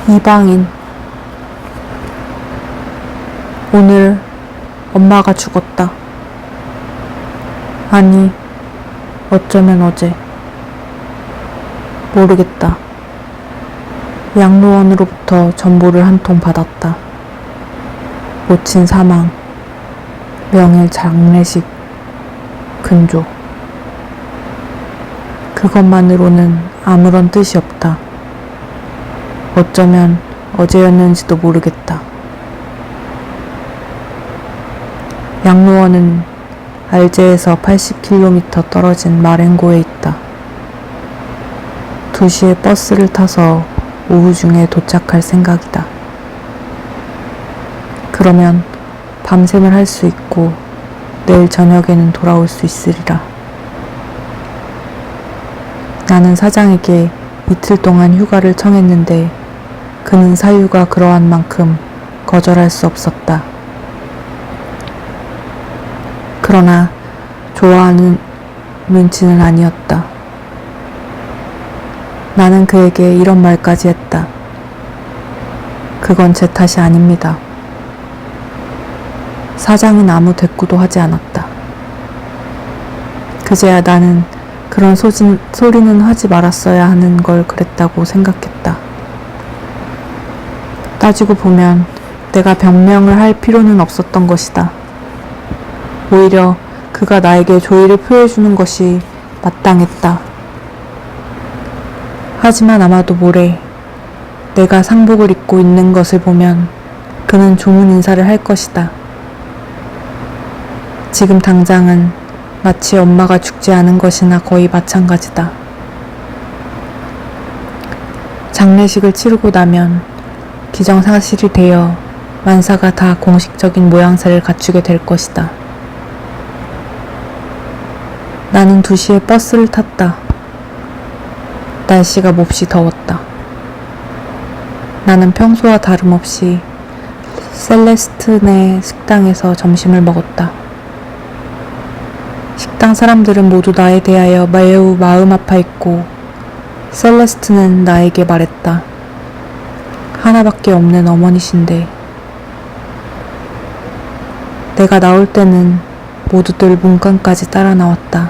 이방인. 오늘 엄마가 죽었다. 아니, 어쩌면 어제. 모르겠다. 양로원으로부터 전보를 한 통 받았다. 모친 사망, 명일 장례식, 근조. 그것만으로는 아무런 뜻이 없다. 어쩌면 어제였는지도 모르겠다. 양로원은 알제에서 80km 떨어진 마렌고에 있다. 2시에 버스를 타서 오후 중에 도착할 생각이다. 그러면 밤샘을 할 수 있고 내일 저녁에는 돌아올 수 있으리라. 나는 사장에게 이틀 동안 휴가를 청했는데 그는 사유가 그러한 만큼 거절할 수 없었다. 그러나 좋아하는 눈치는 아니었다. 나는 그에게 이런 말까지 했다. 그건 제 탓이 아닙니다. 사장은 아무 대꾸도 하지 않았다. 그제야 나는 그런 소리는 하지 말았어야 하는 걸 그랬다고 생각했다. 따지고 보면 내가 변명을 할 필요는 없었던 것이다. 오히려 그가 나에게 조의를 표해주는 것이 마땅했다. 하지만 아마도 모레 내가 상복을 입고 있는 것을 보면 그는 조문 인사를 할 것이다. 지금 당장은 마치 엄마가 죽지 않은 것이나 거의 마찬가지다. 장례식을 치르고 나면 기정사실이 되어 만사가 다 공식적인 모양새를 갖추게 될 것이다. 나는 2시에 버스를 탔다. 날씨가 몹시 더웠다. 나는 평소와 다름없이 셀레스트네 식당에서 점심을 먹었다. 식당 사람들은 모두 나에 대하여 매우 마음 아파했고 셀레스트는 나에게 말했다. 하나밖에 없는 어머니신데. 내가 나올 때는 모두들 문간까지 따라 나왔다.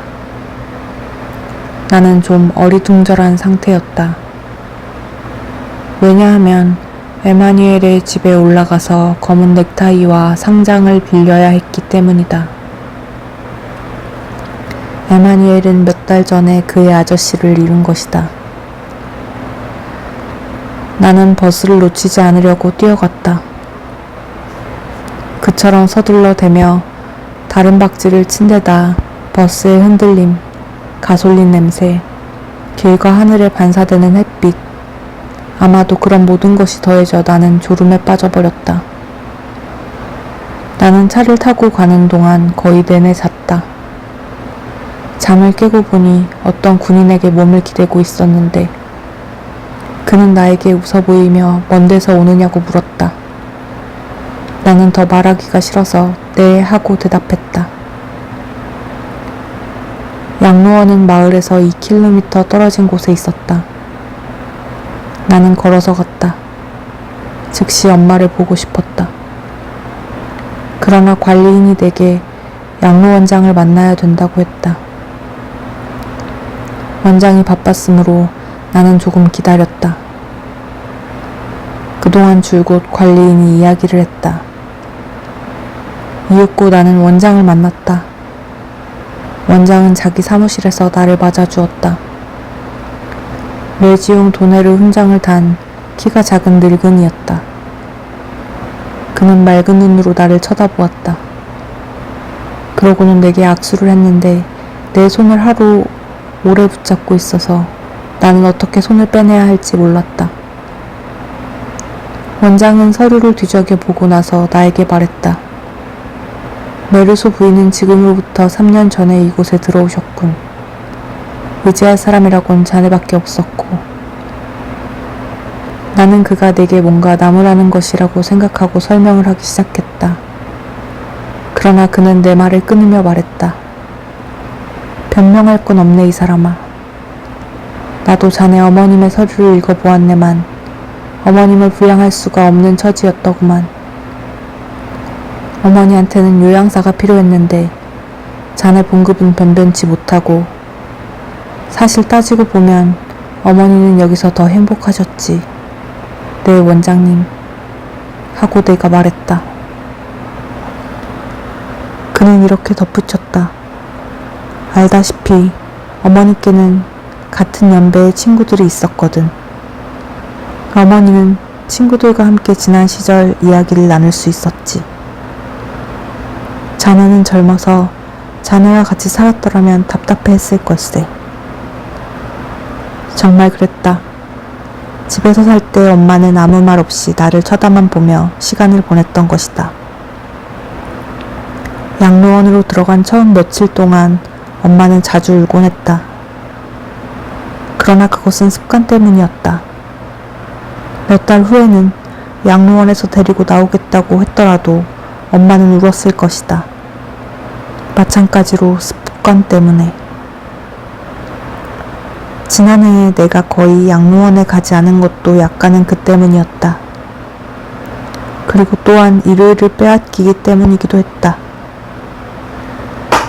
나는 좀 어리둥절한 상태였다. 왜냐하면 에마뉘엘의 집에 올라가서 검은 넥타이와 상장을 빌려야 했기 때문이다. 에마뉘엘은 몇 달 전에 그의 아저씨를 잃은 것이다. 나는 버스를 놓치지 않으려고 뛰어갔다. 그처럼 서둘러 대며 다른 박지를 친 데다 버스의 흔들림, 가솔린 냄새, 길과 하늘에 반사되는 햇빛, 아마도 그런 모든 것이 더해져 나는 졸음에 빠져버렸다. 나는 차를 타고 가는 동안 거의 내내 잤다. 잠을 깨고 보니 어떤 군인에게 몸을 기대고 있었는데 그는 나에게 웃어 보이며 먼 데서 오느냐고 물었다. 나는 더 말하기가 싫어서 네 하고 대답했다. 양로원은 마을에서 2km 떨어진 곳에 있었다. 나는 걸어서 갔다. 즉시 엄마를 보고 싶었다. 그러나 관리인이 내게 양로원장을 만나야 된다고 했다. 원장이 바빴으므로 나는 조금 기다렸다. 그동안 줄곧 관리인이 이야기를 했다. 이윽고 나는 원장을 만났다. 원장은 자기 사무실에서 나를 맞아주었다. 레지옹 도네르 훈장을 단 키가 작은 늙은이였다. 그는 맑은 눈으로 나를 쳐다보았다. 그러고는 내게 악수를 했는데 내 손을 하루 오래 붙잡고 있어서 나는 어떻게 손을 빼내야 할지 몰랐다. 원장은 서류를 뒤적여 보고 나서 나에게 말했다. 메르소 부인은 지금으로부터 3년 전에 이곳에 들어오셨군. 의지할 사람이라곤 자네밖에 없었고. 나는 그가 내게 뭔가 나무라는 것이라고 생각하고 설명을 하기 시작했다. 그러나 그는 내 말을 끊으며 말했다. 변명할 건 없네 이 사람아. 나도 자네 어머님의 서류를 읽어보았네만 어머님을 부양할 수가 없는 처지였더구만. 어머니한테는 요양사가 필요했는데 자네 봉급은 변변치 못하고, 사실 따지고 보면 어머니는 여기서 더 행복하셨지. 네, 원장님. 하고 내가 말했다. 그는 이렇게 덧붙였다. 알다시피 어머니께는 같은 연배의 친구들이 있었거든. 어머니는 친구들과 함께 지난 시절 이야기를 나눌 수 있었지. 자네는 젊어서 자네와 같이 살았더라면 답답해했을 걸세. 정말 그랬다. 집에서 살 때 엄마는 아무 말 없이 나를 쳐다만 보며 시간을 보냈던 것이다. 양로원으로 들어간 처음 며칠 동안 엄마는 자주 울곤 했다. 그러나 그것은 습관 때문이었다. 몇 달 후에는 양로원에서 데리고 나오겠다고 했더라도 엄마는 울었을 것이다. 마찬가지로 습관 때문에. 지난해에 내가 거의 양로원에 가지 않은 것도 약간은 그 때문이었다. 그리고 또한 일요일을 빼앗기기 때문이기도 했다.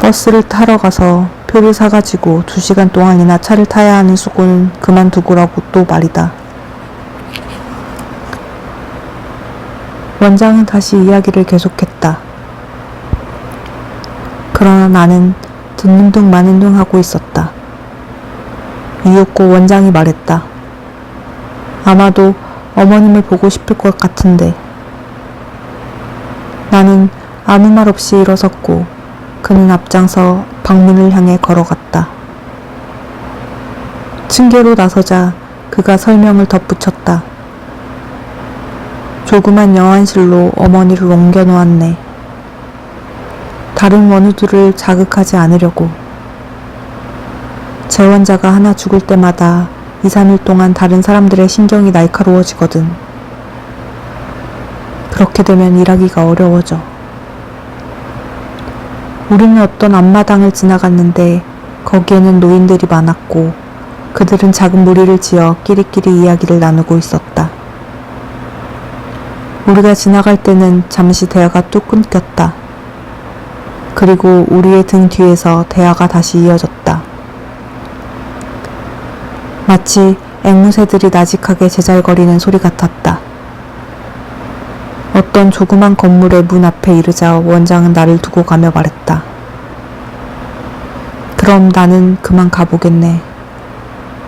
버스를 타러 가서 표를 사가지고 2시간 동안이나 차를 타야 하는 수고는 그만두고라고 또 말이다. 원장은 다시 이야기를 계속했다. 그러나 나는 듣는 둥 마는 둥 하고 있었다. 이윽고 원장이 말했다. 아마도 어머님을 보고 싶을 것 같은데. 나는 아무 말 없이 일어섰고 그는 앞장서 방문을 향해 걸어갔다. 층계로 나서자 그가 설명을 덧붙였다. 조그만 영안실로 어머니를 옮겨 놓았네. 다른 원우들을 자극하지 않으려고. 재원자가 하나 죽을 때마다 2, 3일 동안 다른 사람들의 신경이 날카로워지거든. 그렇게 되면 일하기가 어려워져. 우리는 어떤 앞마당을 지나갔는데 거기에는 노인들이 많았고 그들은 작은 무리를 지어 끼리끼리 이야기를 나누고 있었다. 우리가 지나갈 때는 잠시 대화가 뚝 끊겼다. 그리고 우리의 등 뒤에서 대화가 다시 이어졌다. 마치 앵무새들이 나직하게 제잘거리는 소리 같았다. 어떤 조그만 건물의 문 앞에 이르자 원장은 나를 두고 가며 말했다. 그럼 나는 그만 가보겠네.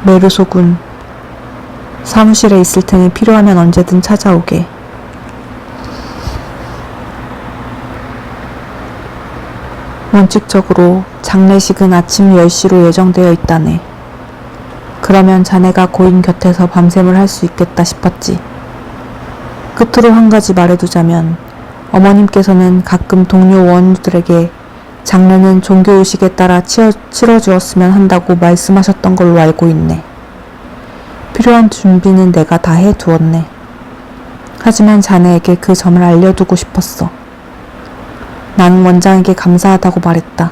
메르소군. 사무실에 있을 테니 필요하면 언제든 찾아오게. 원칙적으로 장례식은 아침 10시로 예정되어 있다네. 그러면 자네가 고인 곁에서 밤샘을 할 수 있겠다 싶었지. 끝으로 한 가지 말해두자면 어머님께서는 가끔 동료 원우들에게 장례는 종교의식에 따라 치러주었으면 한다고 말씀하셨던 걸로 알고 있네. 필요한 준비는 내가 다 해두었네. 하지만 자네에게 그 점을 알려두고 싶었어. 나는 원장에게 감사하다고 말했다.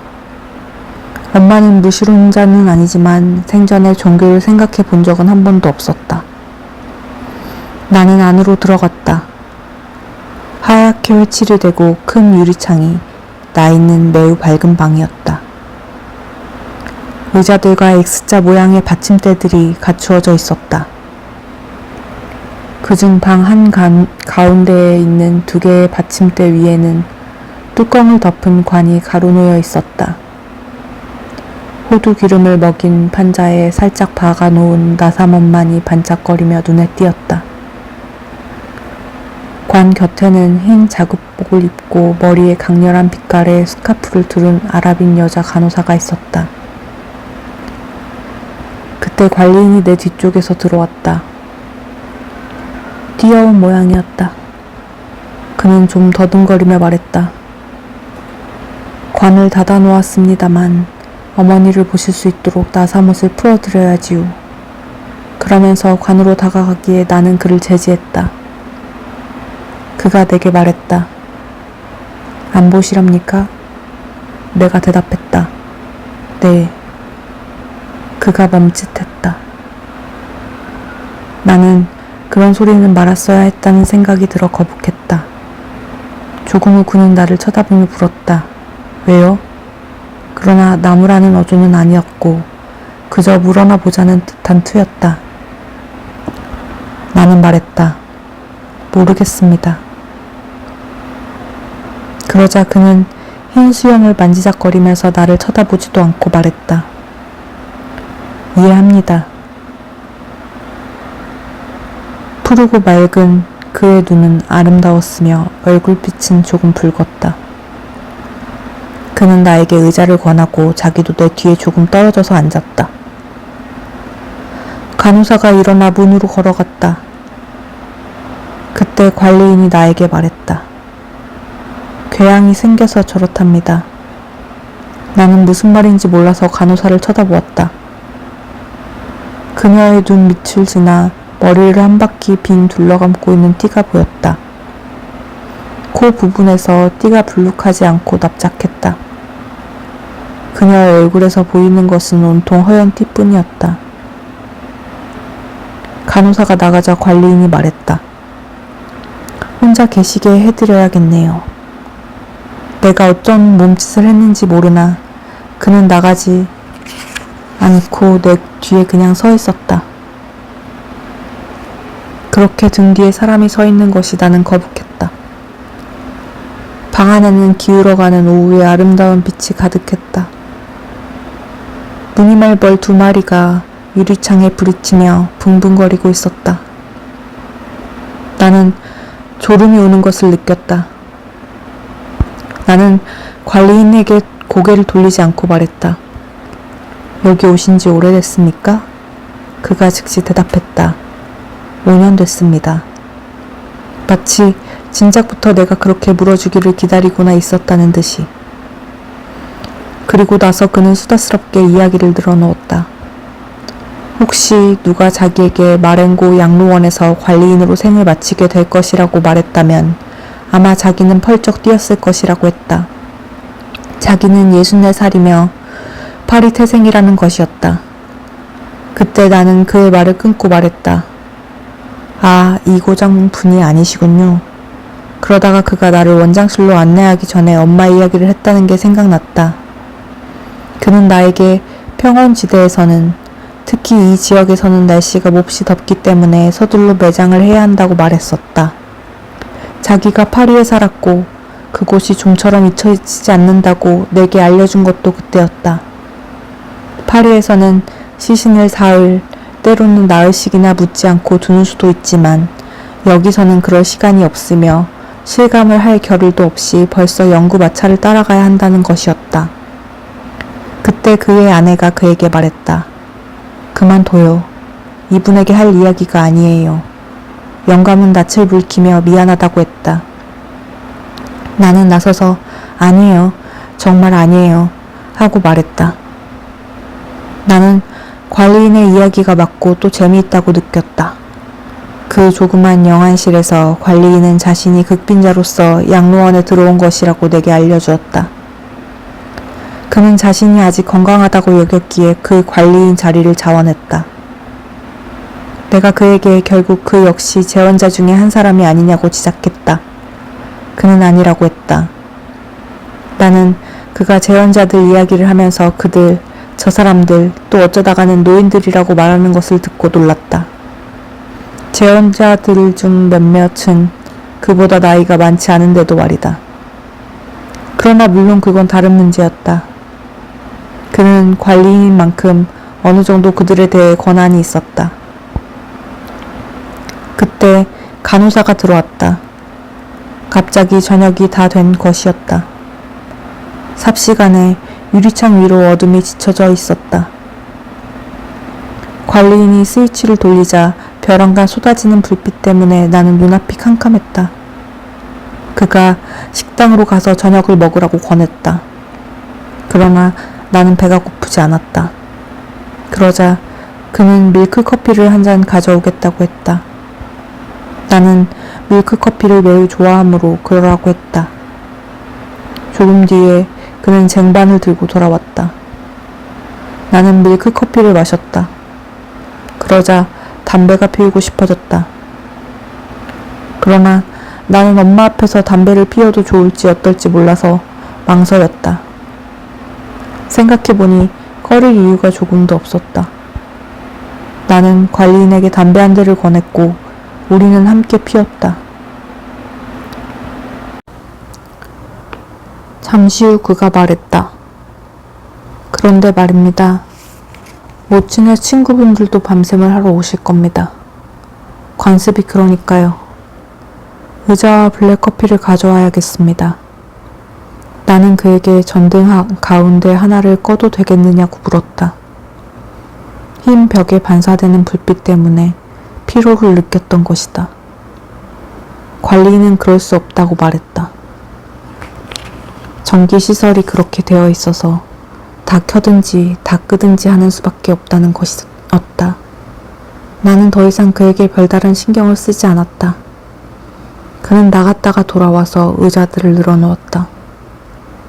엄마는 무신론자는 아니지만 생전에 종교를 생각해 본 적은 한 번도 없었다. 나는 안으로 들어갔다. 하얗게 회칠이 되고 큰 유리창이 나 있는 매우 밝은 방이었다. 의자들과 X자 모양의 받침대들이 갖추어져 있었다. 그중 방 한 가운데에 있는 2개의 받침대 위에는 뚜껑을 덮은 관이 가로놓여 있었다. 호두 기름을 먹인 판자에 살짝 박아놓은 나사못만이 반짝거리며 눈에 띄었다. 관 곁에는 흰 작업복을 입고 머리에 강렬한 빛깔의 스카프를 두른 아랍인 여자 간호사가 있었다. 그때 관리인이 내 뒤쪽에서 들어왔다. 뛰어온 모양이었다. 그는 좀 더듬거리며 말했다. 관을 닫아 놓았습니다만 어머니를 보실 수 있도록 나사못을 풀어드려야지요. 그러면서 관으로 다가가기에 나는 그를 제지했다. 그가 내게 말했다. 안 보시렵니까? 내가 대답했다. 네. 그가 멈칫했다. 나는 그런 소리는 말았어야 했다는 생각이 들어 거북했다. 조금 후 그는 나를 쳐다보며 물었다. 왜요? 그러나 나무라는 어조는 아니었고 그저 물어나 보자는 듯한 투였다. 나는 말했다. 모르겠습니다. 그러자 그는 흰 수염을 만지작거리면서 나를 쳐다보지도 않고 말했다. 이해합니다. 푸르고 맑은 그의 눈은 아름다웠으며 얼굴빛은 조금 붉었다. 그는 나에게 의자를 권하고 자기도 내 뒤에 조금 떨어져서 앉았다. 간호사가 일어나 문으로 걸어갔다. 그때 관리인이 나에게 말했다. 궤양이 생겨서 저렇답니다. 나는 무슨 말인지 몰라서 간호사를 쳐다보았다. 그녀의 눈 밑을 지나 머리를 한 바퀴 빈 둘러감고 있는 띠가 보였다. 코 부분에서 띠가 불룩하지 않고 납작했다. 그녀의 얼굴에서 보이는 것은 온통 허연 띠뿐이었다. 간호사가 나가자 관리인이 말했다. 혼자 계시게 해드려야겠네요. 내가 어떤 몸짓을 했는지 모르나 그는 나가지 않고 내 뒤에 그냥 서 있었다. 그렇게 등 뒤에 사람이 서 있는 것이 나는 거북했다. 방 안에는 기울어가는 오후의 아름다운 빛이 가득했다. 무늬말벌 2마리가 유리창에 부딪히며 붕붕거리고 있었다. 나는 졸음이 오는 것을 느꼈다. 나는 관리인에게 고개를 돌리지 않고 말했다. 여기 오신 지 오래됐습니까? 그가 즉시 대답했다. 5년 됐습니다. 마치 진작부터 내가 그렇게 물어주기를 기다리고나 있었다는 듯이. 그리고 나서 그는 수다스럽게 이야기를 늘어놓았다. 혹시 누가 자기에게 마렌고 양로원에서 관리인으로 생을 마치게 될 것이라고 말했다면 아마 자기는 펄쩍 뛰었을 것이라고 했다. 자기는 64살이며 파리 태생이라는 것이었다. 그때 나는 그의 말을 끊고 말했다. 아, 이 고장 분이 아니시군요. 그러다가 그가 나를 원장실로 안내하기 전에 엄마 이야기를 했다는 게 생각났다. 그는 나에게 평원지대에서는 특히 이 지역에서는 날씨가 몹시 덥기 때문에 서둘러 매장을 해야 한다고 말했었다. 자기가 파리에 살았고 그곳이 좀처럼 잊혀지지 않는다고 내게 알려준 것도 그때였다. 파리에서는 시신을 사흘, 때로는 나흘씩이나 묻지 않고 두는 수도 있지만 여기서는 그럴 시간이 없으며 실감을 할 겨를도 없이 벌써 연구마차를 따라가야 한다는 것이었다. 그때 그의 아내가 그에게 말했다. 그만둬요. 이분에게 할 이야기가 아니에요. 영감은 낯을 붉히며 미안하다고 했다. 나는 나서서 아니에요. 정말 아니에요. 하고 말했다. 나는 관리인의 이야기가 맞고 또 재미있다고 느꼈다. 그 조그만 영안실에서 관리인은 자신이 극빈자로서 양로원에 들어온 것이라고 내게 알려주었다. 그는 자신이 아직 건강하다고 여겼기에 그 관리인 자리를 자원했다. 내가 그에게 결국 그 역시 재혼자 중에 한 사람이 아니냐고 지적했다. 그는 아니라고 했다. 나는 그가 재혼자들 이야기를 하면서 그들, 저 사람들, 또 어쩌다가는 노인들이라고 말하는 것을 듣고 놀랐다. 재혼자들 중 몇몇은 그보다 나이가 많지 않은데도 말이다. 그러나 물론 그건 다른 문제였다. 그는 관리인 만큼 어느 정도 그들에 대해 권한이 있었다. 그때 간호사가 들어왔다. 갑자기 저녁이 다 된 것이었다. 삽시간에 유리창 위로 어둠이 지쳐져 있었다. 관리인이 스위치를 돌리자 벼랑간 쏟아지는 불빛 때문에 나는 눈앞이 캄캄했다. 그가 식당으로 가서 저녁을 먹으라고 권했다. 그러나 나는 배가 고프지 않았다. 그러자 그는 밀크커피를 한 잔 가져오겠다고 했다. 나는 밀크커피를 매우 좋아하므로 그러라고 했다. 조금 뒤에 그는 쟁반을 들고 돌아왔다. 나는 밀크커피를 마셨다. 그러자 담배가 피우고 싶어졌다. 그러나 나는 엄마 앞에서 담배를 피워도 좋을지 어떨지 몰라서 망설였다. 생각해보니 꺼릴 이유가 조금도 없었다. 나는 관리인에게 담배 한 대를 권했고 우리는 함께 피웠다. 잠시 후 그가 말했다. 그런데 말입니다. 모친의 친구분들도 밤샘을 하러 오실 겁니다. 관습이 그러니까요. 의자와 블랙커피를 가져와야겠습니다. 나는 그에게 전등 가운데 하나를 꺼도 되겠느냐고 물었다. 흰 벽에 반사되는 불빛 때문에 피로를 느꼈던 것이다. 관리인은 그럴 수 없다고 말했다. 전기시설이 그렇게 되어 있어서 다 켜든지 다 끄든지 하는 수밖에 없다는 것이었다. 나는 더 이상 그에게 별다른 신경을 쓰지 않았다. 그는 나갔다가 돌아와서 의자들을 늘어놓았다.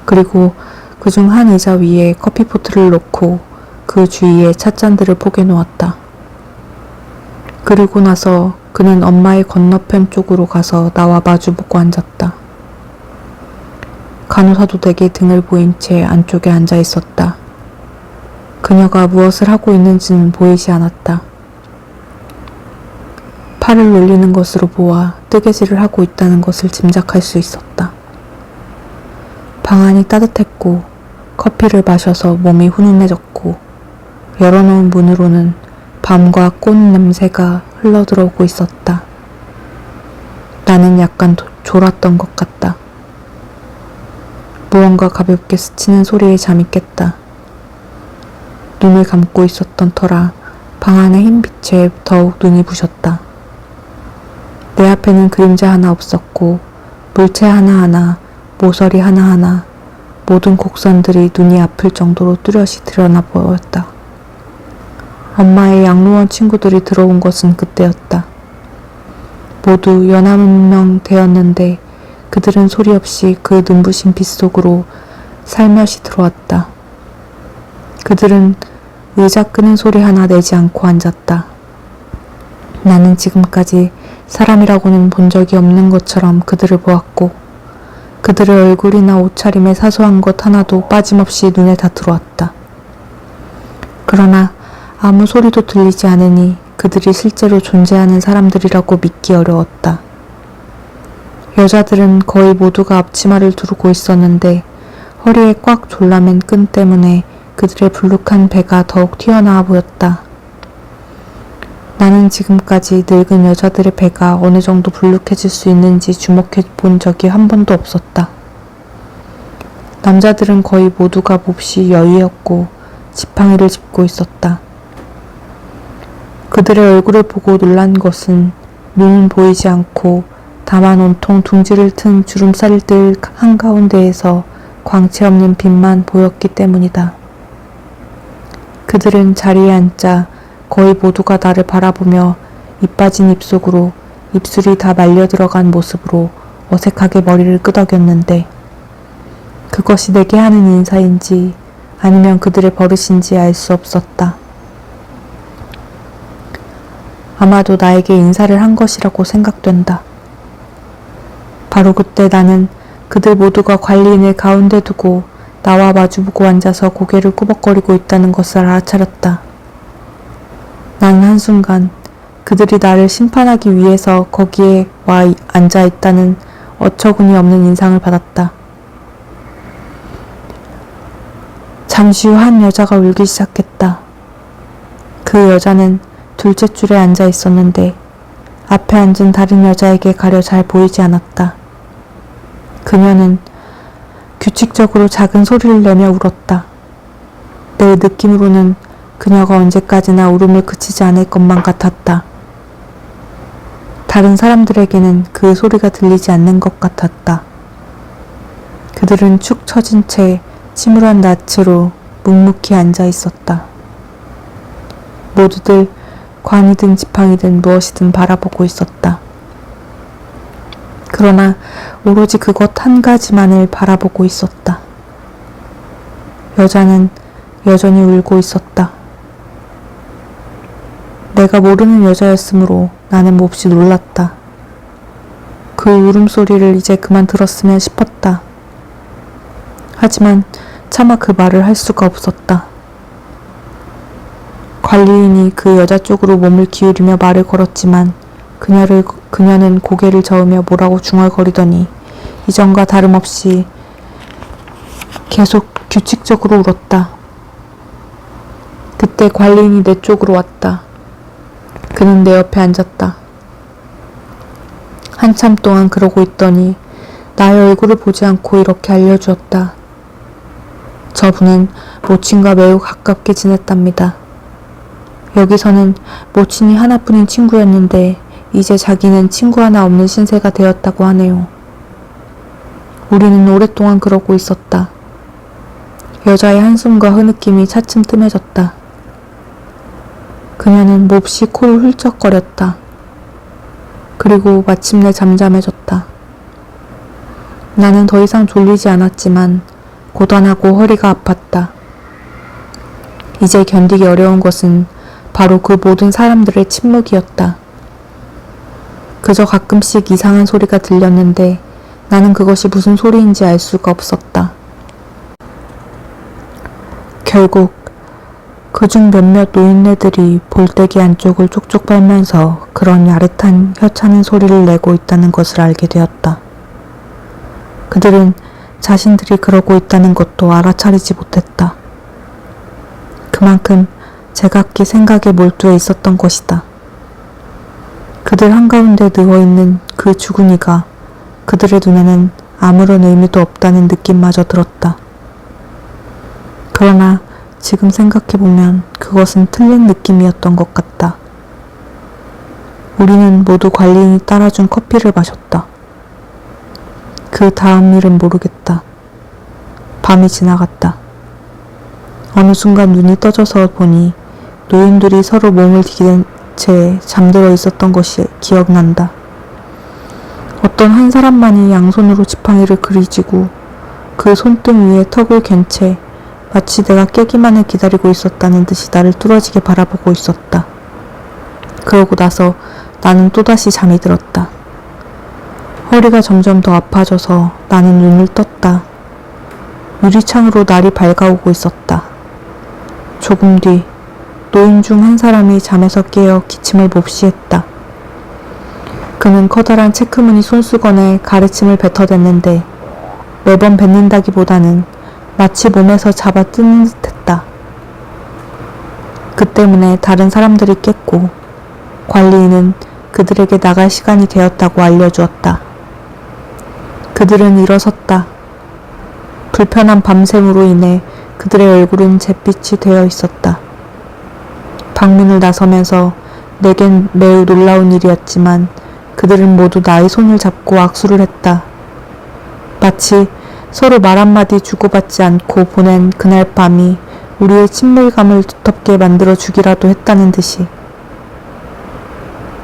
그리고 그중 한 의자 위에 커피포트를 놓고 그 주위에 찻잔들을 포개 놓았다. 그리고 나서 그는 엄마의 건너편 쪽으로 가서 나와 마주보고 앉았다. 간호사도 내게 등을 보인 채 안쪽에 앉아 있었다. 그녀가 무엇을 하고 있는지는 보이지 않았다. 팔을 놀리는 것으로 보아 뜨개질을 하고 있다는 것을 짐작할 수 있었다. 방 안이 따뜻했고 커피를 마셔서 몸이 훈훈해졌고 열어놓은 문으로는 밤과 꽃 냄새가 흘러들어오고 있었다. 나는 약간 졸았던 것 같다. 무언가 가볍게 스치는 소리에 잠이 깼다. 눈을 감고 있었던 터라 방 안의 흰 빛에 더욱 눈이 부셨다. 내 앞에는 그림자 하나 없었고 물체 하나하나, 모서리 하나하나, 모든 곡선들이 눈이 아플 정도로 뚜렷이 드러나 보였다. 엄마의 양로원 친구들이 들어온 것은 그때였다. 모두 연하문명 되었는데 그들은 소리 없이 그 눈부신 빛 속으로 살며시 들어왔다. 그들은 의자 끄는 소리 하나 내지 않고 앉았다. 나는 지금까지 사람이라고는 본 적이 없는 것처럼 그들을 보았고 그들의 얼굴이나 옷차림의 사소한 것 하나도 빠짐없이 눈에 다 들어왔다. 그러나 아무 소리도 들리지 않으니 그들이 실제로 존재하는 사람들이라고 믿기 어려웠다. 여자들은 거의 모두가 앞치마를 두르고 있었는데 허리에 꽉 졸라맨 끈 때문에 그들의 불룩한 배가 더욱 튀어나와 보였다. 나는 지금까지 늙은 여자들의 배가 어느 정도 불룩해질 수 있는지 주목해 본 적이 한 번도 없었다. 남자들은 거의 모두가 몹시 여유였고 지팡이를 짚고 있었다. 그들의 얼굴을 보고 놀란 것은 눈은 보이지 않고 다만 온통 둥지를 튼 주름살들 한가운데에서 광채 없는 빛만 보였기 때문이다. 그들은 자리에 앉자 거의 모두가 나를 바라보며 입 빠진 입속으로 입술이 다 말려 들어간 모습으로 어색하게 머리를 끄덕였는데 그것이 내게 하는 인사인지 아니면 그들의 버릇인지 알 수 없었다. 아마도 나에게 인사를 한 것이라고 생각된다. 바로 그때 나는 그들 모두가 관리인을 가운데 두고 나와 마주보고 앉아서 고개를 꾸벅거리고 있다는 것을 알아차렸다. 나는 한순간 그들이 나를 심판하기 위해서 거기에 와 앉아 있다는 어처구니 없는 인상을 받았다. 잠시 후 한 여자가 울기 시작했다. 그 여자는 둘째 줄에 앉아 있었는데 앞에 앉은 다른 여자에게 가려 잘 보이지 않았다. 그녀는 규칙적으로 작은 소리를 내며 울었다. 내 느낌으로는 그녀가 언제까지나 울음을 그치지 않을 것만 같았다. 다른 사람들에게는 그 소리가 들리지 않는 것 같았다. 그들은 축 처진 채 침울한 낯으로 묵묵히 앉아 있었다. 모두들 관이든 지팡이든 무엇이든 바라보고 있었다. 그러나 오로지 그것 한 가지만을 바라보고 있었다. 여자는 여전히 울고 있었다. 내가 모르는 여자였으므로 나는 몹시 놀랐다. 그 울음소리를 이제 그만 들었으면 싶었다. 하지만 차마 그 말을 할 수가 없었다. 관리인이 그 여자 쪽으로 몸을 기울이며 말을 걸었지만 그녀는 고개를 저으며 뭐라고 중얼거리더니 이전과 다름없이 계속 규칙적으로 울었다. 그때 관리인이 내 쪽으로 왔다. 그는 내 옆에 앉았다. 한참 동안 그러고 있더니 나의 얼굴을 보지 않고 이렇게 알려주었다. 저분은 모친과 매우 가깝게 지냈답니다. 여기서는 모친이 하나뿐인 친구였는데 이제 자기는 친구 하나 없는 신세가 되었다고 하네요. 우리는 오랫동안 그러고 있었다. 여자의 한숨과 흐느낌이 차츰 뜸해졌다. 그녀는 몹시 코를 훌쩍거렸다. 그리고 마침내 잠잠해졌다. 나는 더 이상 졸리지 않았지만 고단하고 허리가 아팠다. 이제 견디기 어려운 것은 바로 그 모든 사람들의 침묵이었다. 그저 가끔씩 이상한 소리가 들렸는데 나는 그것이 무슨 소리인지 알 수가 없었다. 결국 그중 몇몇 노인네들이 볼때기 안쪽을 쪽쪽 빨면서 그런 야릇한 혀차는 소리를 내고 있다는 것을 알게 되었다. 그들은 자신들이 그러고 있다는 것도 알아차리지 못했다. 그만큼 제각기 생각에 몰두해 있었던 것이다. 그들 한가운데 누워있는 그 주군이가 그들의 눈에는 아무런 의미도 없다는 느낌마저 들었다. 그러나 지금 생각해보면 그것은 틀린 느낌이었던 것 같다. 우리는 모두 관리인이 따라준 커피를 마셨다. 그 다음 일은 모르겠다. 밤이 지나갔다. 어느 순간 눈이 떠져서 보니 노인들이 서로 몸을 디댄 채 잠들어 있었던 것이 기억난다. 어떤 한 사람만이 양손으로 지팡이를 그리지고 그 손등 위에 턱을 괜 채 마치 내가 깨기만을 기다리고 있었다는 듯이 나를 뚫어지게 바라보고 있었다. 그러고 나서 나는 또다시 잠이 들었다. 허리가 점점 더 아파져서 나는 눈을 떴다. 유리창으로 날이 밝아오고 있었다. 조금 뒤 노인 중 한 사람이 잠에서 깨어 기침을 몹시 했다. 그는 커다란 체크무늬 손수건에 가르침을 뱉어댔는데 매번 뱉는다기보다는 마치 몸에서 잡아 뜯는 듯 했다. 그 때문에 다른 사람들이 깼고 관리인은 그들에게 나갈 시간이 되었다고 알려주었다. 그들은 일어섰다. 불편한 밤샘으로 인해 그들의 얼굴은 잿빛이 되어 있었다. 방문을 나서면서 내겐 매우 놀라운 일이었지만 그들은 모두 나의 손을 잡고 악수를 했다. 마치 서로 말 한마디 주고받지 않고 보낸 그날 밤이 우리의 친밀감을 두텁게 만들어 주기라도 했다는 듯이.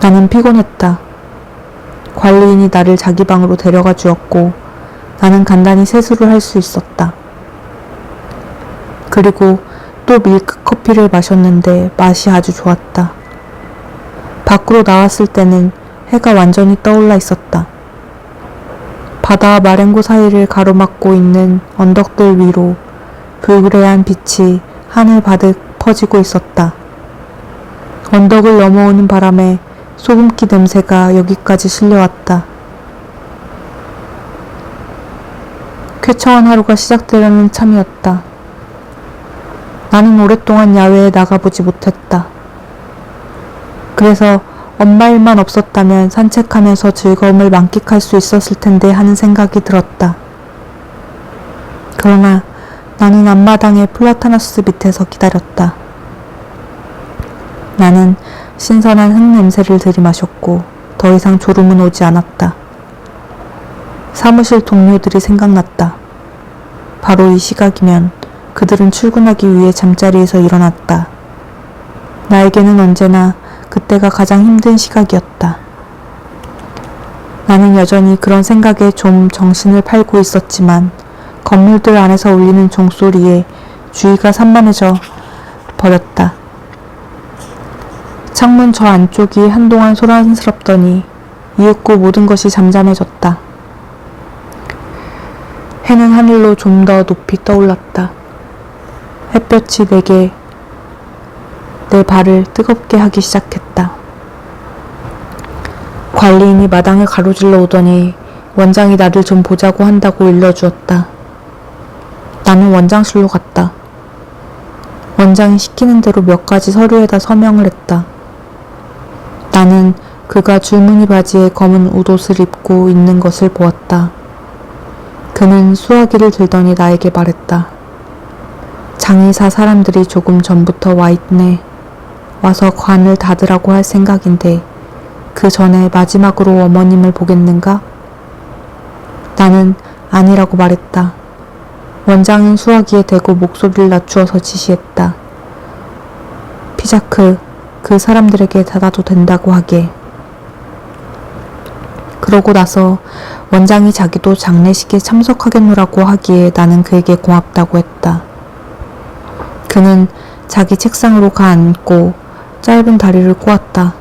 나는 피곤했다. 관리인이 나를 자기 방으로 데려가 주었고 나는 간단히 세수를 할 수 있었다. 그리고 또 밀크커피를 마셨는데 맛이 아주 좋았다. 밖으로 나왔을 때는 해가 완전히 떠올라 있었다. 바다와 마ren고 사이를 가로막고 있는 언덕들 위로 불그레한 빛이 하늘 바득 퍼지고 있었다. 언덕을 넘어오는 바람에 소금기 냄새가 여기까지 실려왔다. 쾌청한 하루가 시작되려는 참이었다. 나는 오랫동안 야외에 나가보지 못했다. 그래서 엄마 일만 없었다면 산책하면서 즐거움을 만끽할 수 있었을 텐데 하는 생각이 들었다. 그러나 나는 앞마당의 플라타너스 밑에서 기다렸다. 나는 신선한 흙 냄새를 들이마셨고 더 이상 졸음은 오지 않았다. 사무실 동료들이 생각났다. 바로 이 시각이면 그들은 출근하기 위해 잠자리에서 일어났다. 나에게는 언제나 그때가 가장 힘든 시각이었다. 나는 여전히 그런 생각에 좀 정신을 팔고 있었지만 건물들 안에서 울리는 종소리에 주의가 산만해져 버렸다. 창문 저 안쪽이 한동안 소란스럽더니 이윽고 모든 것이 잠잠해졌다. 해는 하늘로 좀 더 높이 떠올랐다. 햇볕이 내 발을 뜨겁게 하기 시작했다. 관리인이 마당을 가로질러 오더니 원장이 나를 좀 보자고 한다고 일러주었다. 나는 원장실로 갔다. 원장이 시키는 대로 몇 가지 서류에다 서명을 했다. 나는 그가 줄무늬 바지에 검은 웃옷을 입고 있는 것을 보았다. 그는 수화기를 들더니 나에게 말했다. 장의사 사람들이 조금 전부터 와 있네. 와서 관을 닫으라고 할 생각인데 그 전에 마지막으로 어머님을 보겠는가? 나는 아니라고 말했다. 원장은 수화기에 대고 목소리를 낮추어서 지시했다. 피자크, 그 사람들에게 닫아도 된다고 하게. 그러고 나서 원장이 자기도 장례식에 참석하겠노라고 하기에 나는 그에게 고맙다고 했다. 그는 자기 책상으로 가앉고 짧은 다리를 꼬았다.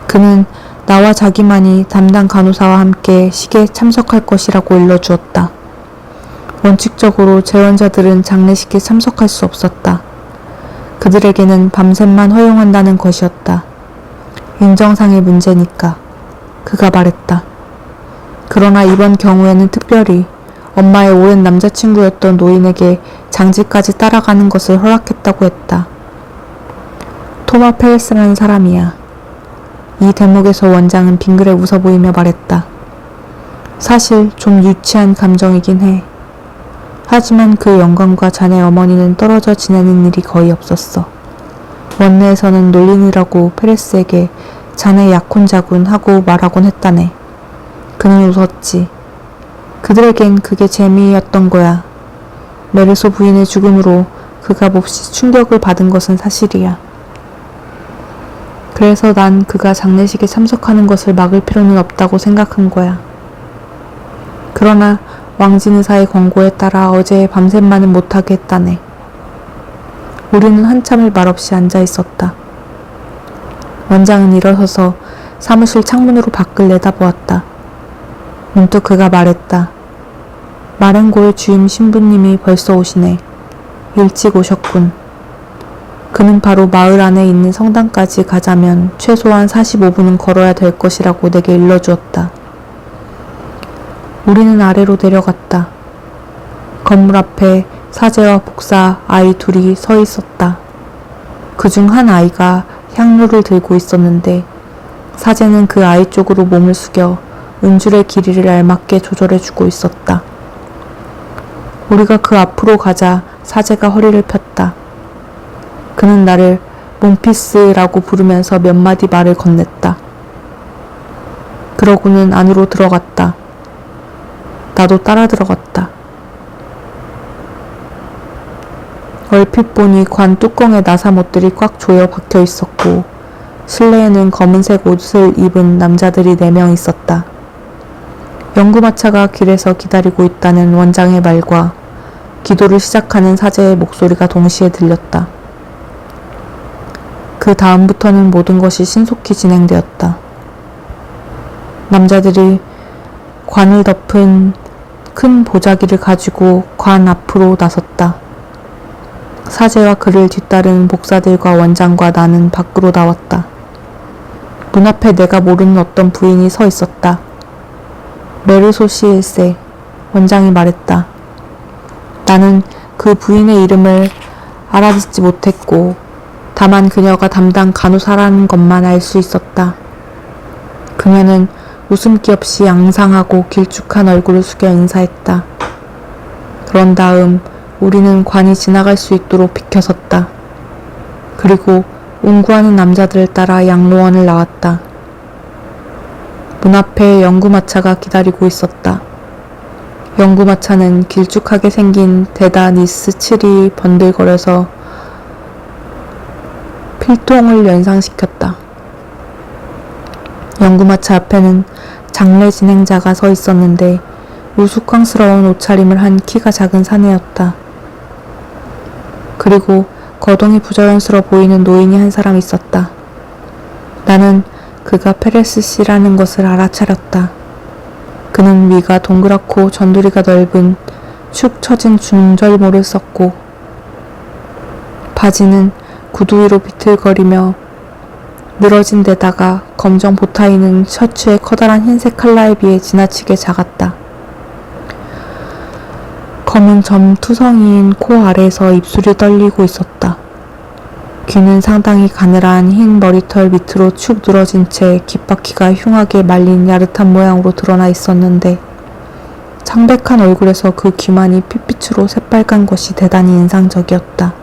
그는 나와 자기만이 담당 간호사와 함께 식에 참석할 것이라고 일러주었다. 원칙적으로 재혼자들은 장례식에 참석할 수 없었다. 그들에게는 밤샘만 허용한다는 것이었다. 인정상의 문제니까. 그가 말했다. 그러나 이번 경우에는 특별히 엄마의 오랜 남자친구였던 노인에게 장지까지 따라가는 것을 허락했다고 했다. 토마 페레스라는 사람이야. 이 대목에서 원장은 빙그레 웃어 보이며 말했다. 사실 좀 유치한 감정이긴 해. 하지만 그 영감과 자네 어머니는 떨어져 지내는 일이 거의 없었어. 원내에서는 놀린이라고 페레스에게 자네 약혼자군 하고 말하곤 했다네. 그는 웃었지. 그들에겐 그게 재미였던 거야. 메르소 부인의 죽음으로 그가 몹시 충격을 받은 것은 사실이야. 그래서 난 그가 장례식에 참석하는 것을 막을 필요는 없다고 생각한 거야. 그러나 왕진 의사의 권고에 따라 어제 밤샘만은 못하게 했다네. 우리는 한참을 말없이 앉아 있었다. 원장은 일어서서 사무실 창문으로 밖을 내다보았다. 문득 그가 말했다. 마렌고의 주임 신부님이 벌써 오시네. 일찍 오셨군. 그는 바로 마을 안에 있는 성당까지 가자면 최소한 45분은 걸어야 될 것이라고 내게 일러주었다. 우리는 아래로 내려갔다. 건물 앞에 사제와 복사 아이 둘이 서 있었다. 그중 한 아이가 향로를 들고 있었는데 사제는 그 아이 쪽으로 몸을 숙여 은줄의 길이를 알맞게 조절해주고 있었다. 우리가 그 앞으로 가자 사제가 허리를 폈다. 그는 나를 몽피스라고 부르면서 몇 마디 말을 건넸다. 그러고는 안으로 들어갔다. 나도 따라 들어갔다. 얼핏 보니 관 뚜껑에 나사못들이 꽉 조여 박혀 있었고 실내에는 검은색 옷을 입은 남자들이 4명 있었다. 연구마차가 길에서 기다리고 있다는 원장의 말과 기도를 시작하는 사제의 목소리가 동시에 들렸다. 그 다음부터는 모든 것이 신속히 진행되었다. 남자들이 관을 덮은 큰 보자기를 가지고 관 앞으로 나섰다. 사제와 그를 뒤따르는 복사들과 원장과 나는 밖으로 나왔다. 문 앞에 내가 모르는 어떤 부인이 서 있었다. 메르소 시일세, 원장이 말했다. 나는 그 부인의 이름을 알아듣지 못했고 다만 그녀가 담당 간호사라는 것만 알 수 있었다. 그녀는 웃음기 없이 앙상하고 길쭉한 얼굴을 숙여 인사했다. 그런 다음 우리는 관이 지나갈 수 있도록 비켜섰다. 그리고 운구하는 남자들을 따라 양로원을 나왔다. 문 앞에 연구마차가 기다리고 있었다. 연구마차는 길쭉하게 생긴 데다니스 칠이 번들거려서 필통을 연상시켰다. 연구마차 앞에는 장례 진행자가 서 있었는데 우스꽝스러운 옷차림을 한 키가 작은 사내였다. 그리고 거동이 부자연스러워 보이는 노인이 한 사람 있었다. 나는 그가 페레스 씨라는 것을 알아차렸다. 그는 위가 동그랗고 전두리가 넓은 축 처진 중절모를 썼고 바지는 구두 위로 비틀거리며 늘어진 데다가 검정 보타이는 셔츠의 커다란 흰색 칼라에 비해 지나치게 작았다. 검은 점투성이인 코 아래에서 입술이 떨리고 있었다. 귀는 상당히 가늘한 흰 머리털 밑으로 축 늘어진 채 귓바퀴가 흉하게 말린 야릇한 모양으로 드러나 있었는데 창백한 얼굴에서 그 귀만이 핏빛으로 새빨간 것이 대단히 인상적이었다.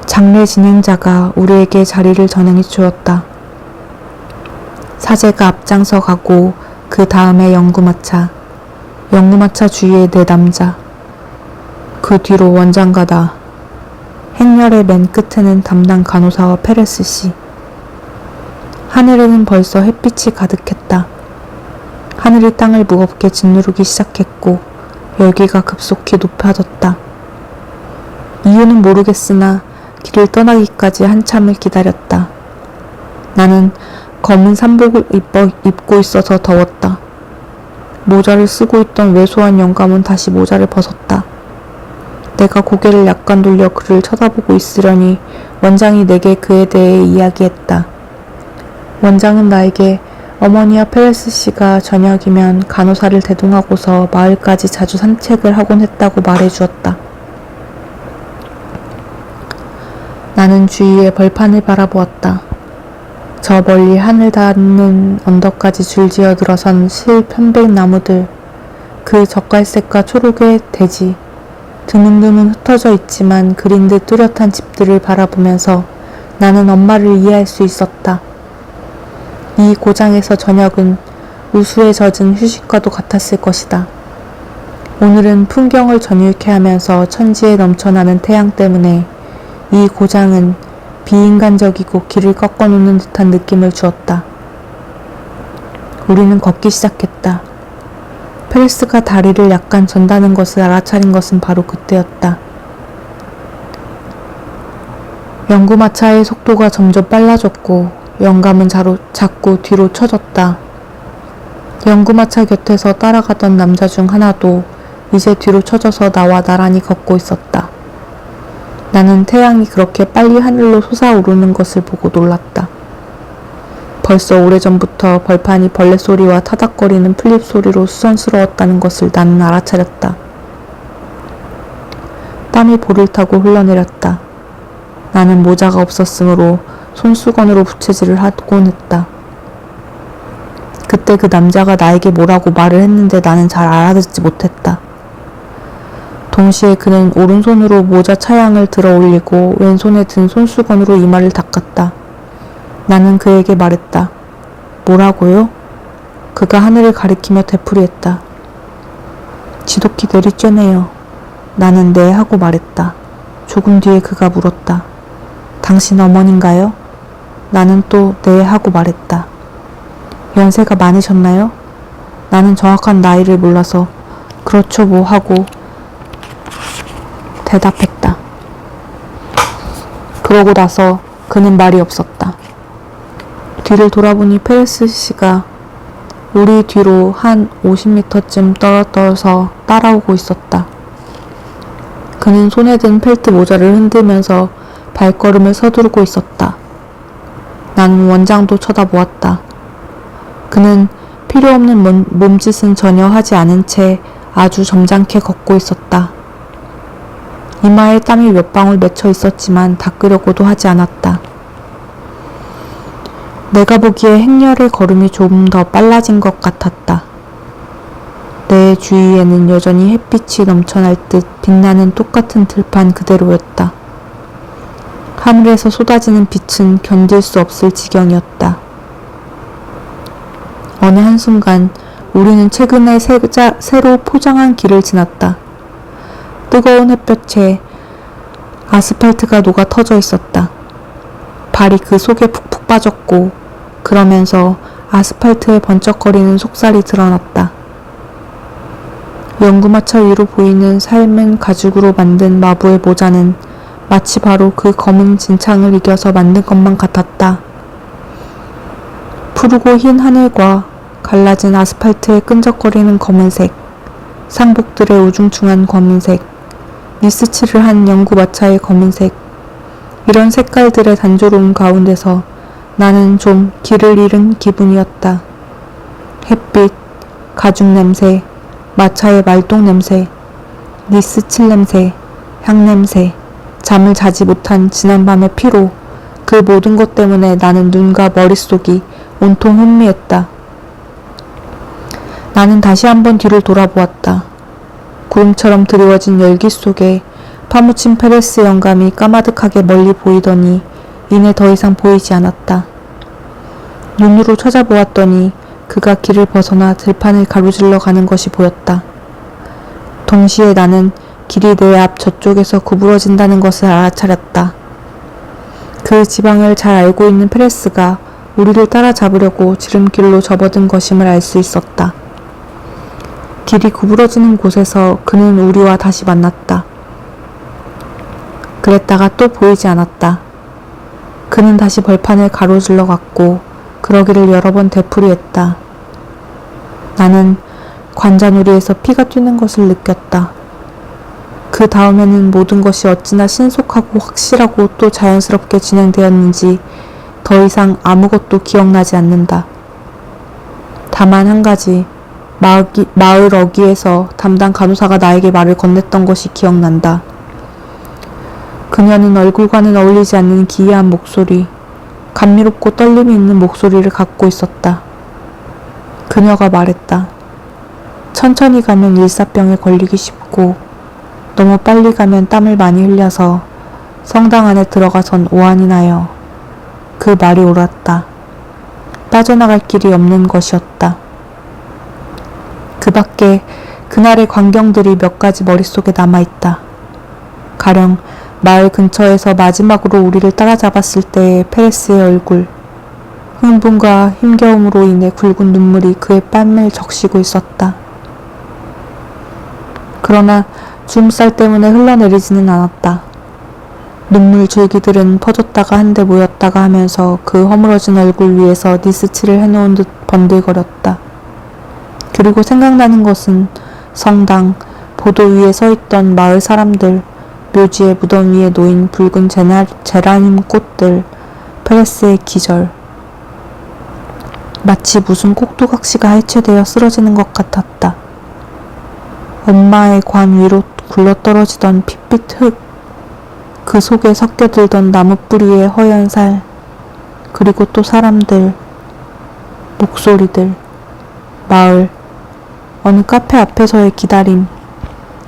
장례 진행자가 우리에게 자리를 전행해 주었다. 사제가 앞장서 가고 그 다음에 연구마차 주위에 네 남자, 그 뒤로 원장과 나, 행렬의 맨 끝에는 담당 간호사와 페레스 씨. 하늘에는 벌써 햇빛이 가득했다. 하늘이 땅을 무겁게 짓누르기 시작했고 열기가 급속히 높아졌다. 이유는 모르겠으나 길을 떠나기까지 한참을 기다렸다. 나는 검은 산복을 입고 있어서 더웠다. 모자를 쓰고 있던 왜소한 영감은 다시 모자를 벗었다. 내가 고개를 약간 돌려 그를 쳐다보고 있으려니 원장이 내게 그에 대해 이야기했다. 원장은 나에게 어머니와 페레스 씨가 저녁이면 간호사를 대동하고서 마을까지 자주 산책을 하곤 했다고 말해주었다. 나는 주위의 벌판을 바라보았다. 저 멀리 하늘 닿는 언덕까지 줄지어 들어선 실편백나무들, 그 젓갈색과 초록의 대지, 드문드문 흩어져 있지만 그린 듯 뚜렷한 집들을 바라보면서 나는 엄마를 이해할 수 있었다. 이 고장에서 저녁은 우수에 젖은 휴식과도 같았을 것이다. 오늘은 풍경을 전율케 하면서 천지에 넘쳐나는 태양 때문에 이 고장은 비인간적이고 길을 꺾어놓는 듯한 느낌을 주었다. 우리는 걷기 시작했다. 페레스가 다리를 약간 전다는 것을 알아차린 것은 바로 그때였다. 연구마차의 속도가 점점 빨라졌고 영감은 자꾸 뒤로 쳐졌다. 연구마차 곁에서 따라가던 남자 중 하나도 이제 뒤로 쳐져서 나와 나란히 걷고 있었다. 나는 태양이 그렇게 빨리 하늘로 솟아오르는 것을 보고 놀랐다. 벌써 오래전부터 벌판이 벌레 소리와 타닥거리는 플립 소리로 수선스러웠다는 것을 나는 알아차렸다. 땀이 볼을 타고 흘러내렸다. 나는 모자가 없었으므로 손수건으로 부채질을 하곤 했다. 그때 그 남자가 나에게 뭐라고 말을 했는데 나는 잘 알아듣지 못했다. 동시에 그는 오른손으로 모자 차양을 들어 올리고 왼손에 든 손수건으로 이마를 닦았다. 나는 그에게 말했다. 뭐라고요? 그가 하늘을 가리키며 되풀이했다. 지독히 내리쬐네요. 나는 네 하고 말했다. 조금 뒤에 그가 물었다. 당신 어머니인가요? 나는 또 네 하고 말했다. 연세가 많으셨나요? 나는 정확한 나이를 몰라서 그렇죠 뭐 하고 대답했다. 그러고 나서 그는 말이 없었다. 뒤를 돌아보니 페레스 씨가 우리 뒤로 한 50m쯤 떨어져서 따라오고 있었다. 그는 손에 든 펠트 모자를 흔들면서 발걸음을 서두르고 있었다. 나는 원장도 쳐다보았다. 그는 필요 없는 몸짓은 전혀 하지 않은 채 아주 점잖게 걷고 있었다. 이마에 땀이 몇 방울 맺혀 있었지만 닦으려고도 하지 않았다. 내가 보기에 행렬의 걸음이 조금 더 빨라진 것 같았다. 내 주위에는 여전히 햇빛이 넘쳐날 듯 빛나는 똑같은 들판 그대로였다. 하늘에서 쏟아지는 빛은 견딜 수 없을 지경이었다. 어느 한순간 우리는 최근에 새로 포장한 길을 지났다. 뜨거운 햇볕에 아스팔트가 녹아 터져 있었다. 발이 그 속에 푹푹 빠졌고 그러면서 아스팔트에 번쩍거리는 속살이 드러났다. 연구마차 위로 보이는 삶은 가죽으로 만든 마부의 모자는 마치 바로 그 검은 진창을 이겨서 만든 것만 같았다. 푸르고 흰 하늘과 갈라진 아스팔트의 끈적거리는 검은색, 상복들의 우중충한 검은색, 니스칠을 한 연구마차의 검은색, 이런 색깔들의 단조로움 가운데서 나는 좀 길을 잃은 기분이었다. 햇빛, 가죽 냄새, 마차의 말똥 냄새, 니스칠 냄새, 향 냄새, 잠을 자지 못한 지난밤의 피로, 그 모든 것 때문에 나는 눈과 머릿속이 온통 혼미했다. 나는 다시 한번 뒤를 돌아보았다. 구름처럼 드리워진 열기 속에 파묻힌 페레스 영감이 까마득하게 멀리 보이더니 이내 더 이상 보이지 않았다. 눈으로 찾아보았더니 그가 길을 벗어나 들판을 가로질러 가는 것이 보였다. 동시에 나는 길이 내 앞 저쪽에서 구부러진다는 것을 알아차렸다. 그 지방을 잘 알고 있는 페레스가 우리를 따라잡으려고 지름길로 접어든 것임을 알 수 있었다. 길이 구부러지는 곳에서 그는 우리와 다시 만났다. 그랬다가 또 보이지 않았다. 그는 다시 벌판을 가로질러 갔고 그러기를 여러 번 되풀이했다. 나는 관자놀이에서 피가 뛰는 것을 느꼈다. 그 다음에는 모든 것이 어찌나 신속하고 확실하고 또 자연스럽게 진행되었는지 더 이상 아무것도 기억나지 않는다. 다만 한 가지, 마을 어귀에서 담당 간호사가 나에게 말을 건넸던 것이 기억난다. 그녀는 얼굴과는 어울리지 않는 기이한 목소리, 감미롭고 떨림이 있는 목소리를 갖고 있었다. 그녀가 말했다. 천천히 가면 일사병에 걸리기 쉽고 너무 빨리 가면 땀을 많이 흘려서 성당 안에 들어가선 오한이 나요. 그 말이 옳았다. 빠져나갈 길이 없는 것이었다. 그 밖에 그날의 광경들이 몇 가지 머릿속에 남아있다. 가령 마을 근처에서 마지막으로 우리를 따라잡았을 때의 페레스의 얼굴, 흥분과 힘겨움으로 인해 굵은 눈물이 그의 뺨을 적시고 있었다. 그러나 주름살 때문에 흘러내리지는 않았다. 눈물 줄기들은 퍼졌다가 한데 모였다가 하면서 그 허물어진 얼굴 위에서 니스칠을 해놓은 듯 번들거렸다. 그리고 생각나는 것은 성당, 보도 위에 서있던 마을 사람들, 묘지의 무덤 위에 놓인 붉은 제라늄 꽃들, 페레스의 기절. 마치 무슨 꼭두각시가 해체되어 쓰러지는 것 같았다. 엄마의 관 위로 굴러떨어지던 핏빛 흙, 그 속에 섞여들던 나무뿌리의 허연 살, 그리고 또 사람들, 목소리들, 마을, 어느 카페 앞에서의 기다림,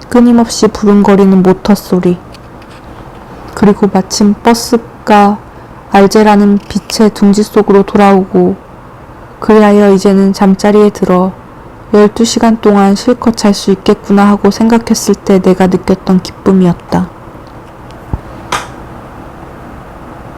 끊임없이 부릉거리는 모터 소리, 그리고 마침 버스가 알제라는 빛의 둥지 속으로 돌아오고 그리하여 이제는 잠자리에 들어 12시간 동안 실컷 잘 수 있겠구나 하고 생각했을 때 내가 느꼈던 기쁨이었다.